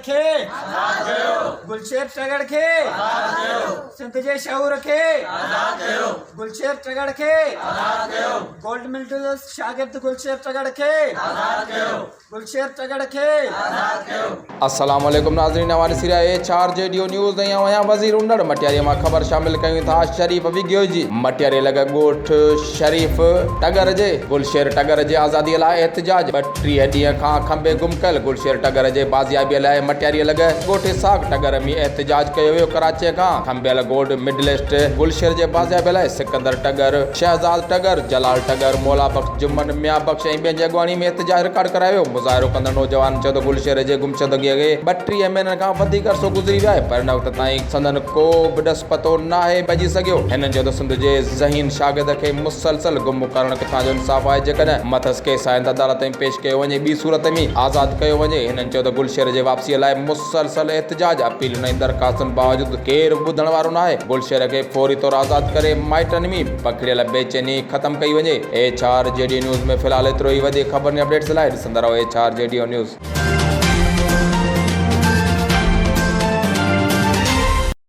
खे गुलशेर टगड़ खे सिंध जे शऊर खे गुलशेर टगड़ खे गोल्ड मेडल शागिर्द गुलशेर टगड़ खे गुलशेर टगड़ खे। अस्सलाम वालेकुम नाज़रीन, हवाले सिरा HR JDO न्यूज़ यहाँ वज़ीर उंडड़ मटियारी मां ख़बर शामिल कयूं था। शरीफ विगियो जी मटियारी लॻ ॻोठ शरीफ टगर जे गुलशेर टगर जे आज़ादी लाइ एहतजाज। 32 ॾींहं खां खंबे गुम कयल गुलशेर टगर जे बाज़ियाबीअ लाइ मटियारी लॻ ॻोठ साग टगर में एहतजाज कयो वियो। कराची खां खंबियल गोल्ड मेडलिस्ट गुलशेर जे बाज़ियाबीअ लाइ सिकंदर टगर, शहजाद टगर, जलाल टगर, मौला बख्श, जुम्मन मियां बख्श ऐं ॿियनि जे अॻवानी में एहतजाज रिकॉर्ड करायो। मुज़ाहिरो कंदड़ नौजवान चयो त गुलशेर जे गुमशुदगीअ खे 32 महीननि खां वधीक अरसो गुज़री वियो आहे, पर हिन वक़्त ताईं संदन को बि ॾस पतो नाहे पइजी सघियो। हिननि चयो त सिंध जे ज़हीन शागिर्द खे मुसलसल गुम करणु किथां जो इंसाफ़ आहे। जेकॾहिं मथस केस आहिनि त अदालत में पेश कयो वञे, ॿी सूरत में आज़ादु कयो वञे। हिननि चयो त गुलशेर जे वापसीअ लाइ मुसलसल एहतजाज, अपीलुनि ऐं दरख़्वास्तुनि बावजूदु केरु ॿुधण वारो न आहे। गुलशेर खे फौरी तौरु आज़ादु करे माइटनि में पकड़ियल बेचैनी ख़तमु कई वञे। HR JDO न्यूज़ में फ़िलहालु एतिरो ई। वधीक ख़बरनि अपडेट्स लाइ ॾिसंदा रहो HR JDO न्यूज़।